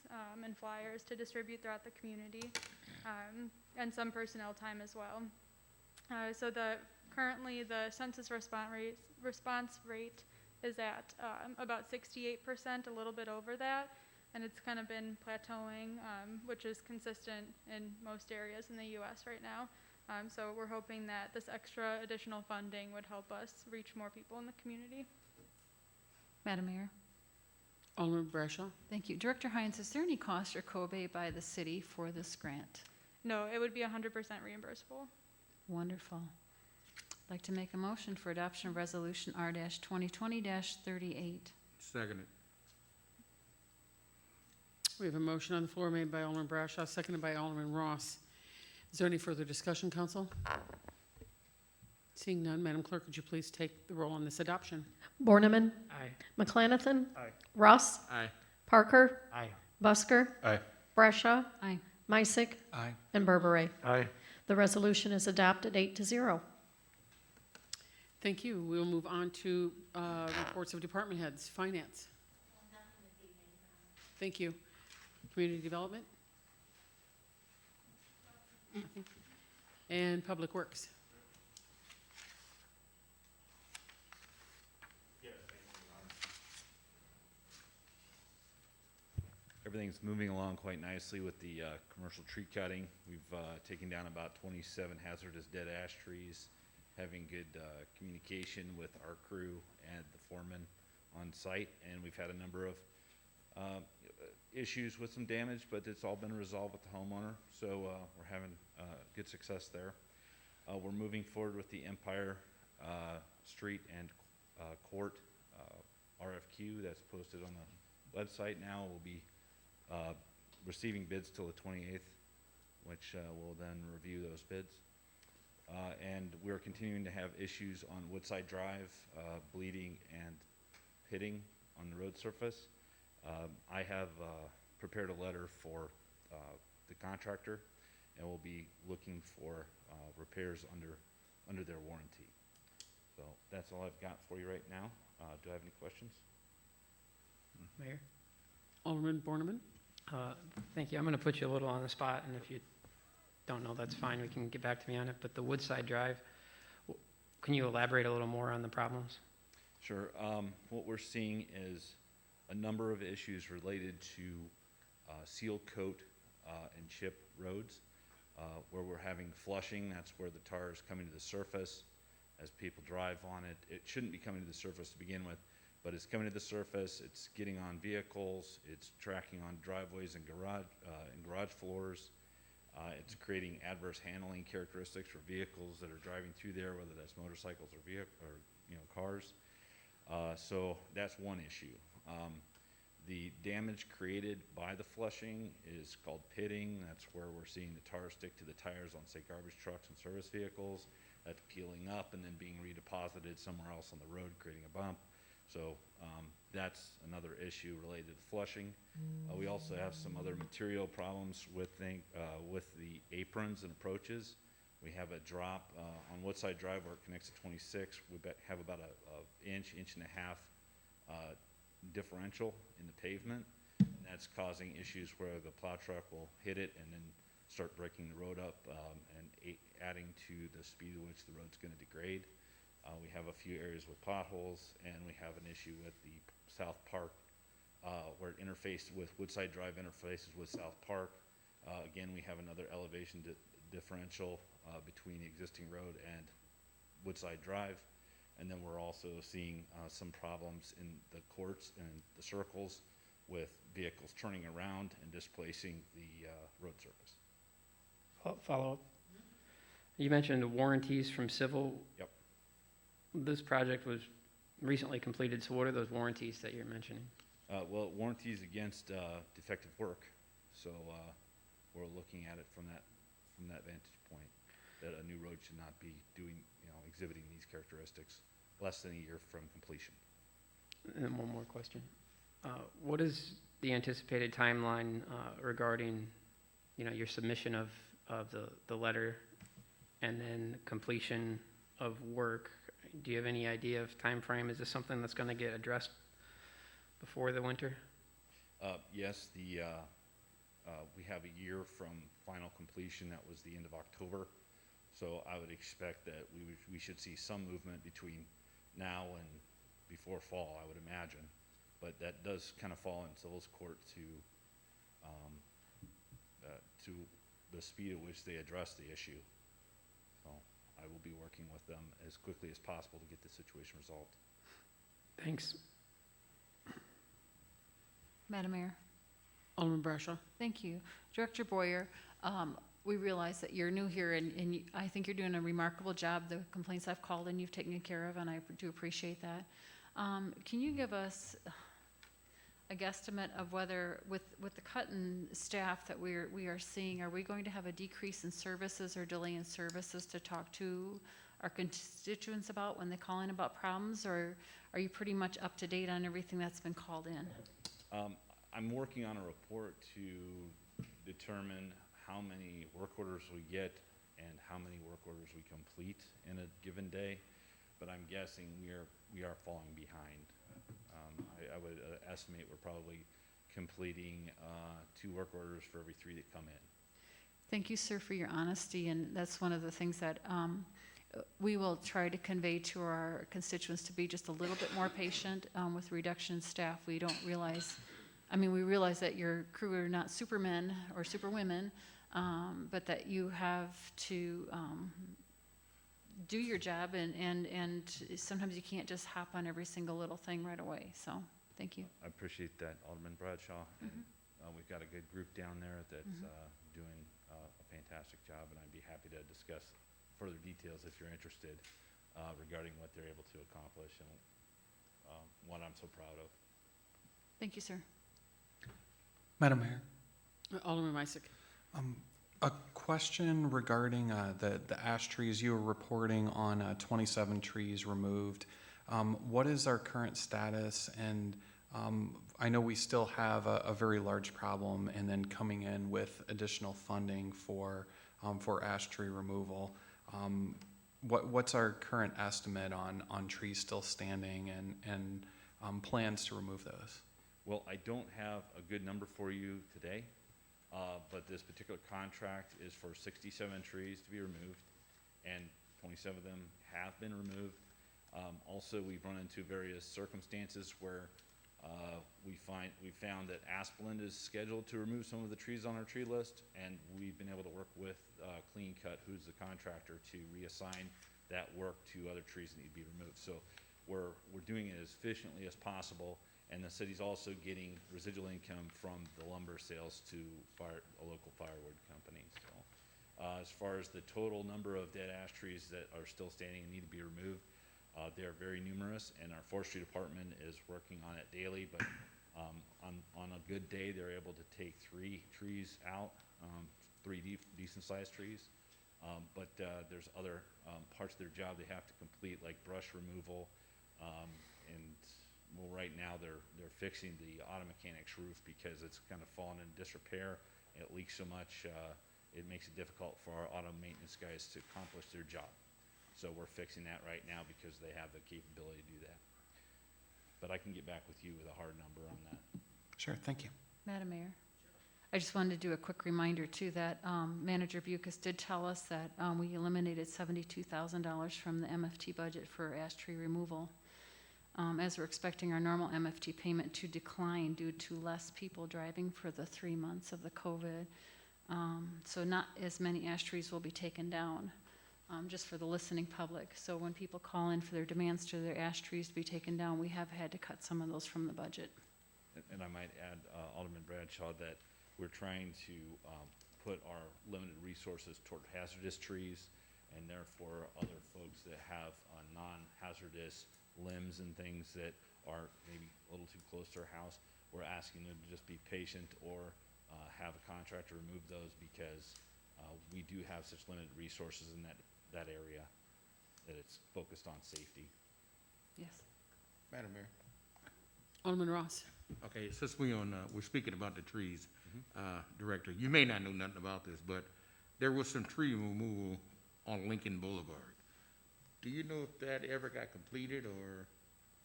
and flyers to distribute throughout the community, and some personnel time as well. So currently the census response rate is at about 68%, a little bit over that, and it's kind of been plateauing, which is consistent in most areas in the U.S. right now. So we're hoping that this extra additional funding would help us reach more people in the community. Madam Mayor? Alderman Bradshaw. Thank you. Director Hines, is there any cost or cobay by the city for this grant? No, it would be 100% reimbursable. Wonderful. I'd like to make a motion for adoption of Resolution R-2020-38. Second it. We have a motion on the floor made by Alderman Bradshaw, seconded by Alderman Ross. Is there any further discussion, council? Seeing none, Madam Clerk, would you please take the roll on this adoption? Borneman, Aye. McClanathan, Aye. Russ, Aye. Parker, Aye. Busker, Aye. Brashaw, Aye. Meissick, Aye. and Berberay. Aye. The resolution is adopted 8-0. Thank you. We will move on to reports of department heads. Finance. Thank you. Community development? Nothing. And public works? Everything's moving along quite nicely with the commercial tree cutting. We've taken down about 27 hazardous dead ash trees, having good communication with our crew and the foreman on site, and we've had a number of issues with some damage, but it's all been resolved with the homeowner, so we're having good success there. We're moving forward with the Empire Street and Court RFQ that's posted on the website now. We'll be receiving bids till the 28th, which we'll then review those bids. And we're continuing to have issues on Woodside Drive, bleeding and pitting on the road surface. I have prepared a letter for the contractor, and we'll be looking for repairs under their warranty. So that's all I've got for you right now. Do I have any questions? Mayor? Alderman Borneman? Thank you. I'm going to put you a little on the spot, and if you don't know, that's fine. We can get back to me on it. But the Woodside Drive, can you elaborate a little more on the problems? Sure. What we're seeing is a number of issues related to seal coat and chip roads, where we're having flushing. That's where the tar is coming to the surface as people drive on it. It shouldn't be coming to the surface to begin with, but it's coming to the surface. It's getting on vehicles. It's tracking on driveways and garage floors. It's creating adverse handling characteristics for vehicles that are driving through there, whether that's motorcycles or cars. So that's one issue. The damage created by the flushing is called pitting. That's where we're seeing the tar stick to the tires on, say, garbage trucks and service vehicles. That's peeling up and then being redeposited somewhere else on the road, creating a bump. So that's another issue related to flushing. We also have some other material problems with the aprons and approaches. We have a drop on Woodside Drive where it connects to 26. We have about an inch and a half differential in the pavement. And that's causing issues where the plow truck will hit it and then start breaking the road up and adding to the speed at which the road's going to degrade. We have a few areas with potholes, and we have an issue with the South Park where it interfaced with Woodside Drive, interfaces with South Park. Again, we have another elevation differential between the existing road and Woodside Drive. And then we're also seeing some problems in the courts and the circles with vehicles turning around and displacing the road surface. Follow-up. You mentioned warranties from civil. Yep. This project was recently completed, so what are those warranties that you're mentioning? Well, warranties against defective work. So we're looking at it from that vantage point, that a new road should not be exhibiting these characteristics less than a year from completion. And then one more question. What is the anticipated timeline regarding, your submission of the letter and then completion of work? Do you have any idea of time frame? Is this something that's going to get addressed before the winter? Yes, we have a year from final completion. That was the end of October. So I would expect that we should see some movement between now and before fall, I would imagine. But that does kind of fall in civil's court to the speed at which they address the issue. So I will be working with them as quickly as possible to get the situation resolved. Thanks. Madam Mayor. Alderman Bradshaw. Thank you. Director Boyer, we realize that you're new here, and I think you're doing a remarkable job. The complaints I've called in, you've taken care of, and I do appreciate that. Can you give us a guesstimate of whether, with the cut in staff that we are seeing, are we going to have a decrease in services or delay in services to talk to our constituents about when they call in about problems, or are you pretty much up to date on everything that's been called in? I'm working on a report to determine how many work orders we get and how many work orders we complete in a given day, but I'm guessing we are falling behind. I would estimate we're probably completing 2 work orders for every 3 that come in. Thank you, sir, for your honesty, and that's one of the things that we will try to convey to our constituents, to be just a little bit more patient with reduction in staff. We don't realize, we realize that your crew are not supermen or superwomen, but that you have to do your job, and sometimes you can't just hop on every single little thing right away. So thank you. I appreciate that, Alderman Bradshaw. Mhm. And we've got a good group down there that's doing a fantastic job, and I'd be happy to discuss further details if you're interested regarding what they're able to accomplish and what I'm so proud of. Thank you, sir. Madam Mayor, Alderman Misick. a question regarding the ash trees. You were reporting on 27 trees removed. What is our current status? And I know we still have a very large problem, and then coming in with additional funding for ash tree removal. What's our current estimate on trees still standing and plans to remove those? Well, I don't have a good number for you today, but this particular contract is for 67 trees to be removed, and 27 of them have been removed. Also, we've run into various circumstances where we found that Asplund is scheduled to remove some of the trees on our tree list, and we've been able to work with Clean Cut, who's the contractor, to reassign that work to other trees that need to be removed. So we're doing it as efficiently as possible, and the city's also getting residual income from the lumber sales to a local firewood company. So as far as the total number of dead ash trees that are still standing and need to be removed, they're very numerous, and our forestry department is working on it daily, but on a good day, they're able to take 3 trees out, 3 decent-sized trees. But there's other parts of their job they have to complete, like brush removal, and well, right now they're fixing the auto mechanics roof because it's kind of fallen in disrepair. It leaks so much, it makes it difficult for our auto maintenance guys to accomplish their job. So we're fixing that right now because they have the capability to do that. But I can get back with you with a hard number on that. Sure, thank you. Madam Mayor, I just wanted to do a quick reminder too that Manager Bucus did tell us that we eliminated $72,000 from the MFT budget for ash tree removal, as we're expecting our normal MFT payment to decline due to less people driving for the 3 months of the COVID. So not as many ash trees will be taken down. Just for the listening public. So when people call in for their demands to their ash trees to be taken down, we have had to cut some of those from the budget. And I might add, Alderman Bradshaw, that we're trying to put our limited resources toward hazardous trees, and therefore other folks that have non-hazardous limbs and things that are maybe a little too close to our house, we're asking them to just be patient or have a contractor remove those because we do have such limited resources in that area that it's focused on safety. Yes. Madam Mayor, Alderman Ross. Okay, since we're speaking about the trees, Director, you may not know nothing about this, but there was some tree removal on Lincoln Boulevard. Do you know if that ever got completed or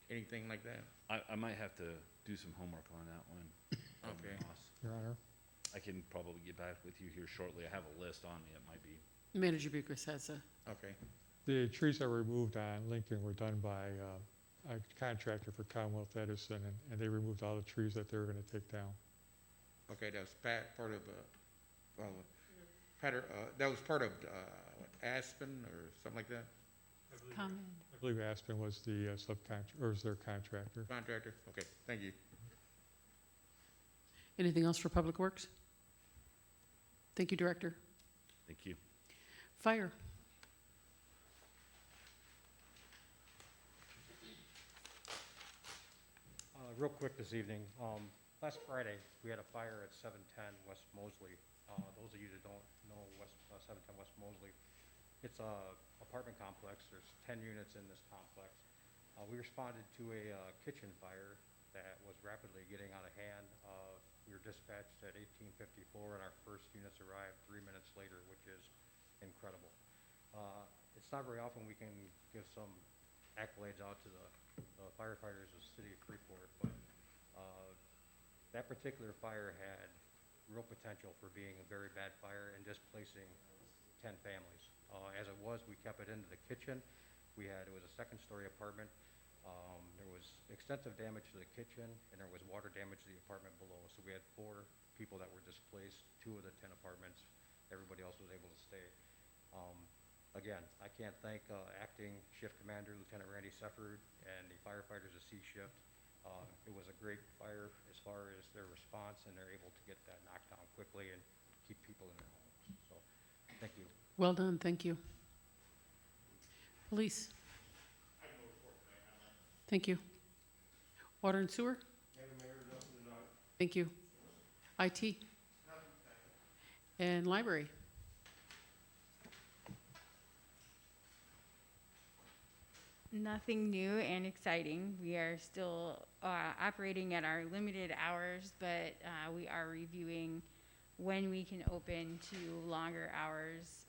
anything like that? I might have to do some homework on that one. Okay. Ross. Your Honor. I can probably get back with you here shortly. I have a list on me. It might be. Manager Bucris has a, Okay. The trees that were removed on Lincoln were done by a contractor for Commonwealth Edison, and they removed all the trees that they were going to take down. Okay, that was part of, that was part of Aspen or something like that? Comment. I believe Aspen was the subcontractor, or was their contractor. Contractor? Okay, thank you. anything else for Public Works? Thank you, Director. Thank you. Fire. Real quick this evening, last Friday, we had a fire at 710 West Mosley. Those of you that don't know 710 West Mosley, it's a apartment complex. There's 10 units in this complex. We responded to a kitchen fire that was rapidly getting out of hand. We were dispatched at 1854, and our first units arrived 3 minutes later, which is incredible. It's not very often we can give some accolades out to the firefighters of the city of Freeport, but that particular fire had real potential for being a very bad fire and displacing 10 families. As it was, we kept it into the kitchen. It was a second-story apartment. There was extensive damage to the kitchen, and there was water damage to the apartment below. So we had 4 people that were displaced, 2 of the 10 apartments. Everybody else was able to stay. Again, I can't thank Acting Shift Commander Lieutenant Randy Sefford and the firefighters of C Shift. It was a great fire as far as their response, and they're able to get that knocked down quickly and keep people in their homes. So, thank you. Well done, thank you. Police. Thank you. Water and sewer? Thank you. IT? And library? Nothing new and exciting. We are still operating at our limited hours, but we are reviewing when we can open to longer hours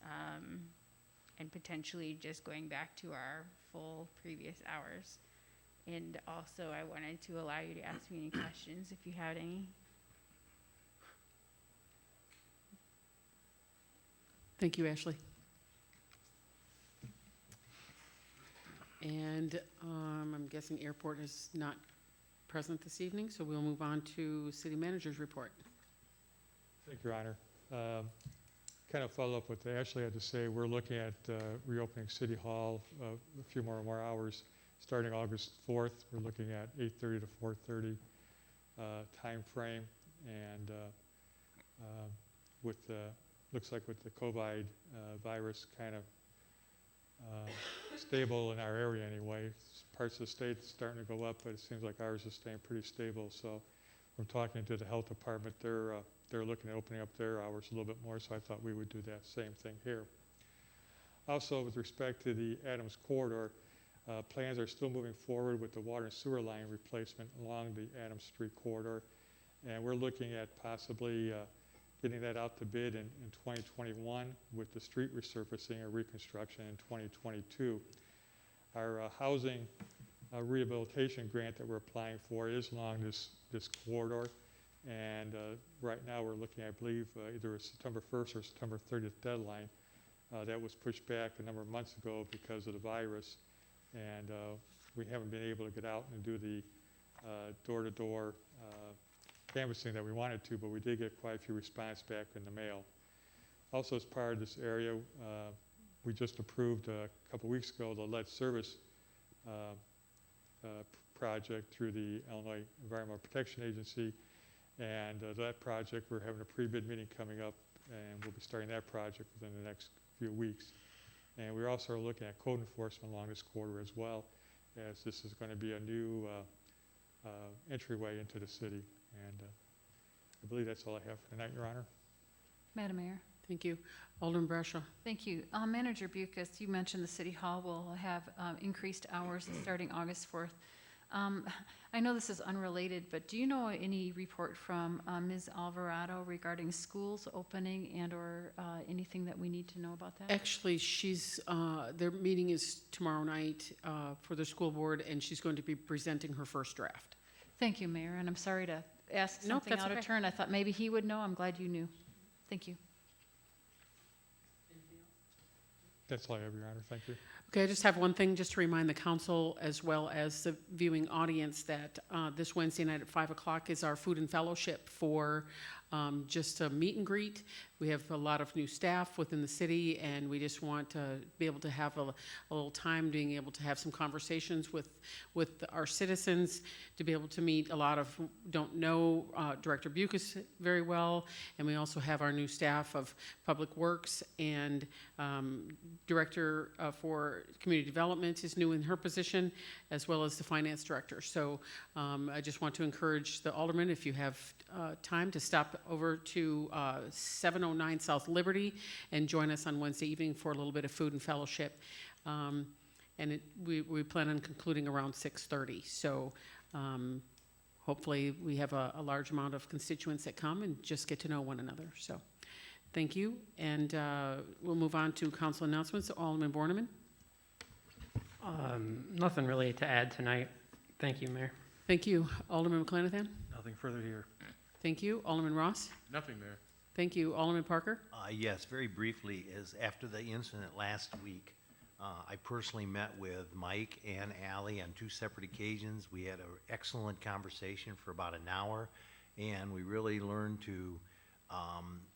and potentially just going back to our full previous hours. And also, I wanted to allow you to ask me any questions if you had any. Thank you, Ashley. And I'm guessing airport is not present this evening, so we'll move on to city manager's report. Thank you, Your Honor. Kind of follow up what Ashley had to say. We're looking at reopening City Hall a few more hours starting August 4th. We're looking at 8:30 to 4:30 time frame, and looks like with the COVID virus kind of stable in our area anyway. Parts of the state starting to go up, but it seems like ours is staying pretty stable. So I'm talking to the health department. They're looking at opening up their hours a little bit more, so I thought we would do that same thing here. Also, with respect to the Adams Corridor, plans are still moving forward with the water and sewer line replacement along the Adams Street corridor, and we're looking at possibly getting that out to bid in 2021 with the street resurfacing or reconstruction in 2022. Our housing rehabilitation grant that we're applying for is along this corridor, and right now we're looking, I believe, either a September 1st or September 30th deadline. That was pushed back a number of months ago because of the virus, and we haven't been able to get out and do the door-to-door canvassing that we wanted to, but we did get quite a few response back in the mail. Also, as part of this area, we just approved a couple weeks ago the lead service project through the Illinois Environmental Protection Agency, and that project, we're having a pre-bid meeting coming up, and we'll be starting that project within the next few weeks. And we're also looking at code enforcement along this corridor as well, as this is going to be a new entryway into the city. And I believe that's all I have for tonight, Your Honor. Madam Mayor. Thank you. Alderman Bradshaw. Thank you. Manager Bucris, you mentioned the City Hall will have increased hours starting August 4th. I know this is unrelated, but do you know any report from Ms. Alvarado regarding schools opening and/or anything that we need to know about that? Actually, their meeting is tomorrow night for the school board, and she's going to be presenting her first draft. Thank you, Mayor, and I'm sorry to ask Nope, something that's out of okay. turn. I thought maybe he would know. I'm glad you knew. Thank you. That's all I have, Your Honor. Thank you. Okay, I just have one thing, just to remind the council as well as the viewing audience that this Wednesday night at 5 o'clock is our food and fellowship for just a meet and greet. We have a lot of new staff within the city, and we just want to be able to have a little time being able to have some conversations with our citizens, to be able to meet a lot of, don't know Director Bucas very well, and we also have our new staff of Public Works, and Director for Community Development is new in her position, as well as the Finance Director. So I just want to encourage the aldermen, if you have time, to stop over to 709 South Liberty and join us on Wednesday evening for a little bit of food and fellowship. And we plan on concluding around 6:30. So hopefully we have a large amount of constituents that come and just get to know one another. So thank you. And we'll move on to council announcements. Alderman Borneman. Nothing really to add tonight. Thank you, Mayor. Thank you. Alderman McClenathan. Nothing further here. Thank you. Alderman Ross. Nothing, Mayor. Thank you. Alderman Parker. Yes, very briefly, is after the incident last week, I personally met with Mike and Ally on 2 separate occasions. We had an excellent conversation for about an hour, and we really learned to,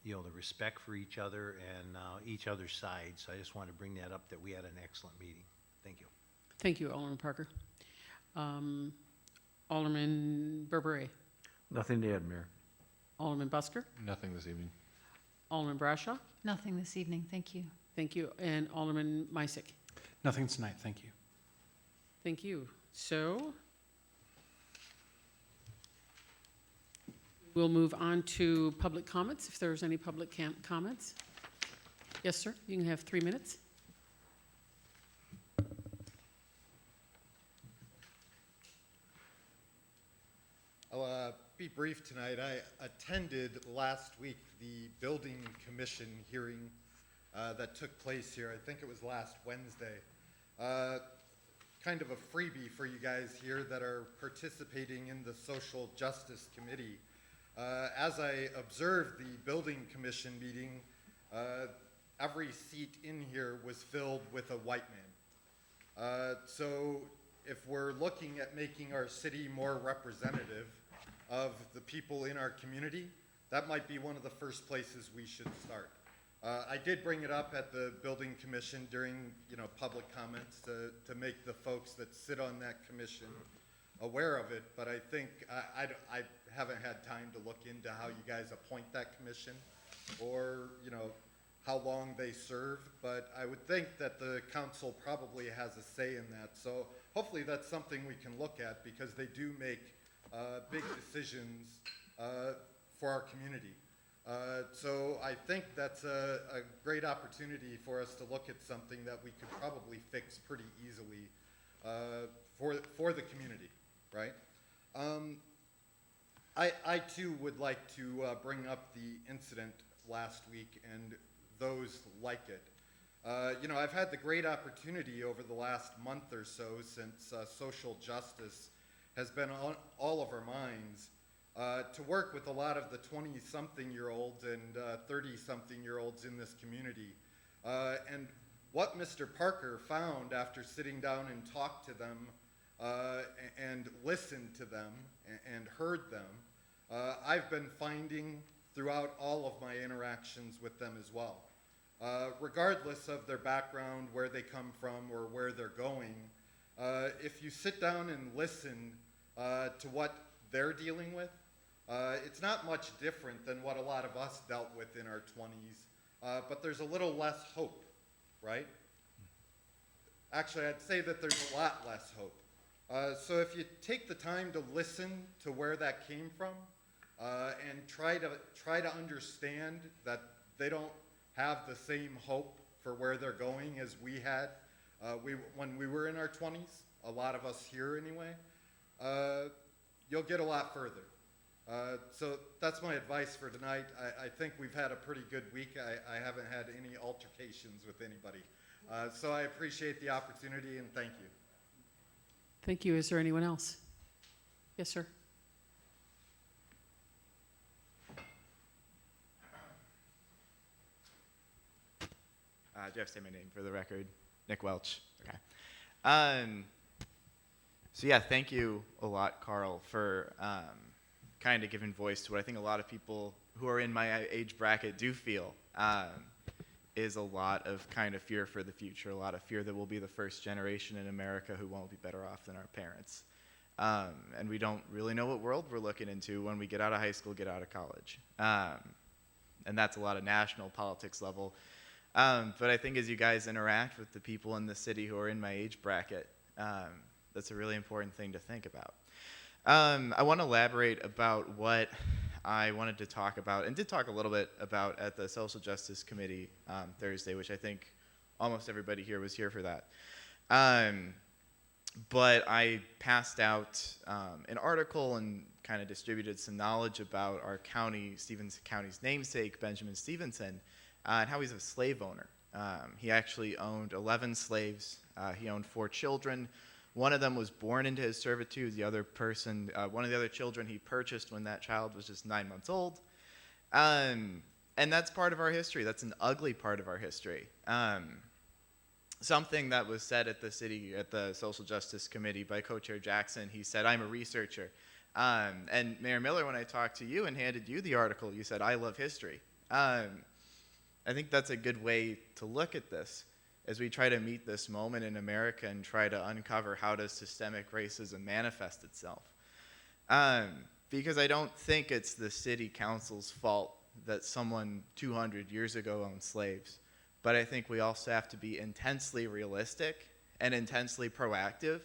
the respect for each other and each other's side. So I just wanted to bring that up, that we had an excellent meeting. Thank you. Thank you, Alderman Parker. Alderman Berberet. Nothing to add, Mayor. Alderman Busker. Nothing this evening. Alderman Brashaw. Nothing this evening. Thank you. Thank you. And Alderman Misick. Nothing tonight, thank you. Thank you. So we'll move on to public comments, if there's any public comments. Yes, sir. You can have 3 minutes. I'll be brief tonight. I attended last week the Building Commission hearing that took place here. I think it was last Wednesday. Kind of a freebie for you guys here that are participating in the Social Justice Committee. As I observed the Building Commission meeting, every seat in here was filled with a white man. So if we're looking at making our city more representative of the people in our community, that might be one of the first places we should start. I did bring it up at the Building Commission during, public comments to make the folks that sit on that commission aware of it, but I think I haven't had time to look into how you guys appoint that commission or, how long they serve, but I would think that the council probably has a say in that. So hopefully that's something we can look at, because they do make big decisions for our community. So I think that's a great opportunity for us to look at something that we could probably fix pretty easily for the community, right? I too would like to bring up the incident last week and those like it. I've had the great opportunity over the last month or so, since social justice has been on all of our minds, to work with a lot of the 20-something-year-olds and 30-something-year-olds in this community. And what Mr. Parker found after sitting down and talked to them and listened to them and heard them, I've been finding throughout all of my interactions with them as well. Regardless of their background, where they come from, or where they're going, if you sit down and listen to what they're dealing with, it's not much different than what a lot of us dealt with in our 20s, but there's a little less hope, right? Actually, I'd say that there's a lot less hope. So if you take the time to listen to where that came from, and try to understand that they don't have the same hope for where they're going as we had when we were in our 20s, a lot of us here anyway, you'll get a lot further. So that's my advice for tonight. I think we've had a pretty good week. I haven't had any altercations with anybody. So I appreciate the opportunity and thank you. Thank you. Is there anyone else? Yes, sir. Do you have to say my name for the record? Nick Welch. Okay. So yeah, thank you a lot, Carl, for kind of giving voice to what I think a lot of people who are in my age bracket do feel, is a lot of kind of fear for the future, a lot of fear that we'll be the first generation in America who won't be better off than our parents. And we don't really know what world we're looking into when we get out of high school, get out of college. And that's a lot of national politics level. But I think as you guys interact with the people in the city who are in my age bracket, that's a really important thing to think about. I want to elaborate about what I wanted to talk about, and did talk a little bit about at the Social Justice Committee Thursday, which I think almost everybody here was here for that. But I passed out an article and kind of distributed some knowledge about our county, Stevenson County's namesake, Benjamin Stevenson, and how he's a slave owner. He actually owned 11 slaves. He owned 4 children. One of them was born into his servitude. The other person, one of the other children he purchased when that child was just 9 months old. And that's part of our history. That's an ugly part of our history. Something that was said at the Social Justice Committee by Co-Chair Jackson, he said, "I'm a researcher." And Mayor Miller, when I talked to you and handed you the article, you said, "I love history." I think that's a good way to look at this as we try to meet this moment in America and try to uncover how does systemic racism manifest itself. Because I don't think it's the city council's fault that someone 200 years ago owned slaves, but I think we also have to be intensely realistic and intensely proactive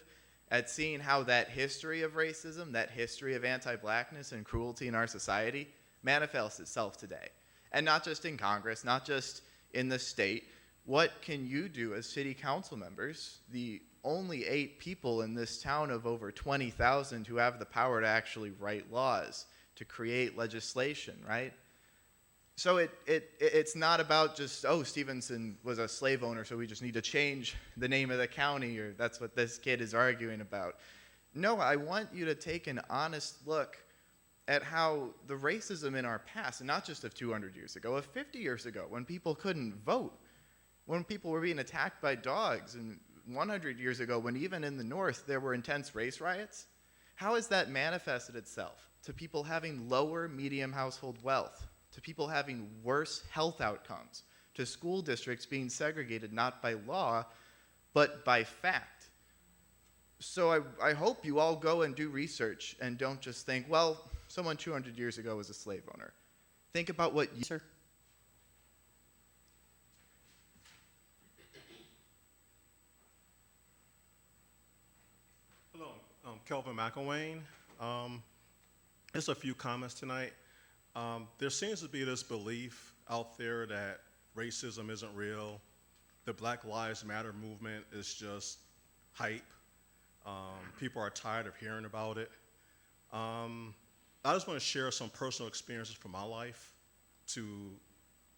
at seeing how that history of racism, that history of anti-blackness and cruelty in our society manifests itself today. And not just in Congress, not just in the state. What can you do as city council members, the only 8 people in this town of over 20,000 who have the power to actually write laws, to create legislation, right? So it's not about just, oh, Stevenson was a slave owner, so we just need to change the name of the county, or that's what this kid is arguing about. No, I want you to take an honest look at how the racism in our past, and not just of 200 years ago, of 50 years ago, when people couldn't vote, when people were being attacked by dogs, and 100 years ago, when even in the North there were intense race riots, how has that manifested itself to people having lower medium household wealth, to people having worse health outcomes, to school districts being segregated not by law, but by fact? So I hope you all go and do research and don't just think, well, someone 200 years ago was a slave owner. Think about what you... Sir. Hello, Kelvin McElwain. Just a few comments tonight. There seems to be this belief out there that racism isn't real. The Black Lives Matter movement is just hype. People are tired of hearing about it. I just want to share some personal experiences from my life to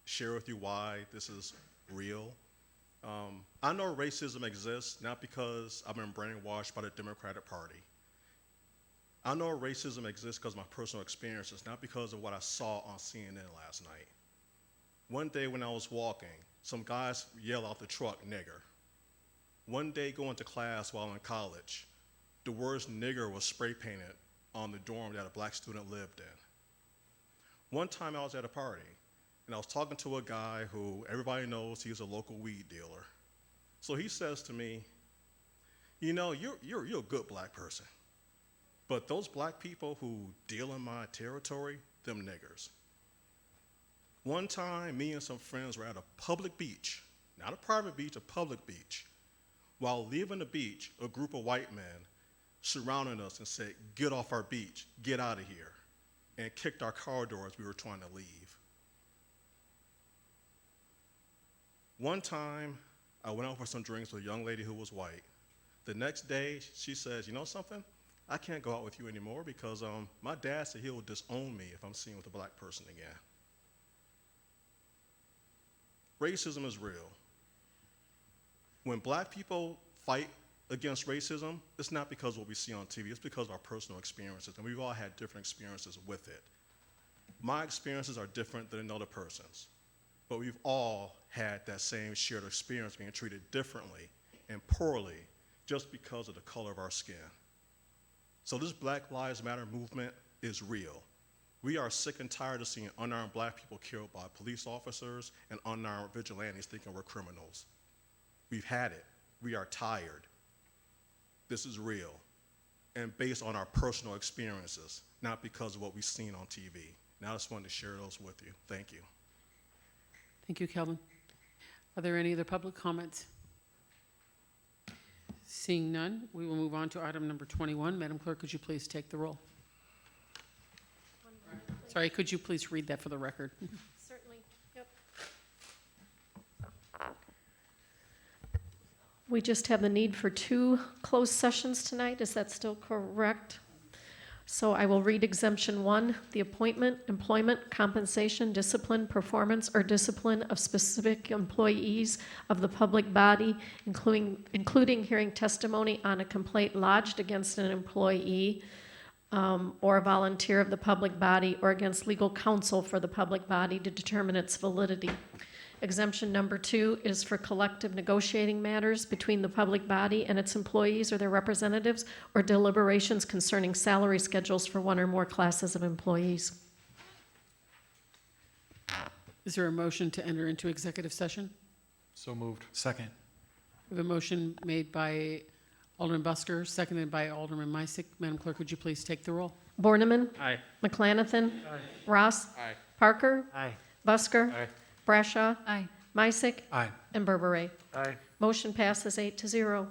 share with you why this is real. I know racism exists not because I've been brainwashed by the Democratic Party. I know racism exists because of my personal experiences, not because of what I saw on CNN last night. One day when I was walking, some guys yelled out the truck, "nigger." One day going to class while in college, the words "nigger" was spray painted on the dorm that a black student lived in. One time I was at a party, and I was talking to a guy who everybody knows he's a local weed dealer. So he says to me, "You know, you're a good black person, but those black people who deal in my territory, them niggers." One time, me and some friends were at a public beach, not a private beach, a public beach. While leaving the beach, a group of white men surrounded us and said, "Get off our beach, get out of here," and kicked our car door as we were trying to leave. One time, I went out for some drinks with a young lady who was white. The next day, she says, "You know something? I can't go out with you anymore because my dad said he'll disown me if I'm seen with a black person again. Racism is real. When black people fight against racism, it's not because of what we see on TV, it's because of our personal experiences, and we've all had different experiences with it. My experiences are different than another person's, but we've all had that same shared experience being treated differently and poorly just because of the color of our skin. So this Black Lives Matter movement is real. We are sick and tired of seeing unarmed black people killed by police officers and unarmed vigilantes thinking we're criminals. We've had it. We are tired. This is real and based on our personal experiences, not because of what we've seen on TV. And I just wanted to share those with you. Thank you. Thank you, Kelvin. Are there any other public comments? Seeing none, we will move on to item number 21. Madam Clerk, could you please take the roll? Sorry, could you please read that for the record? Certainly, yep. We just have the need for 2 closed sessions tonight. Is that still correct? So I will read exemption 1, the appointment, employment, compensation, discipline, performance, or discipline of specific employees of the public body, including hearing testimony on a complaint lodged against an employee or a volunteer of the public body or against legal counsel for the public body to determine its validity. Exemption number 2 is for collective negotiating matters between the public body and its employees or their representatives, or deliberations concerning salary schedules for 1 or more classes of employees. Is there a motion to enter into executive session? So moved. Second. We have a motion made by Alderman Busker, seconded by Alderman Misick. Madam Clerk, would you please take the roll? Borneman. Aye. McClanathan. Aye. Ross. Aye. Parker. Aye. Busker. Aye. Brashaw. Aye. Misick. Aye. And Berberay. Aye. Motion passes 8-0.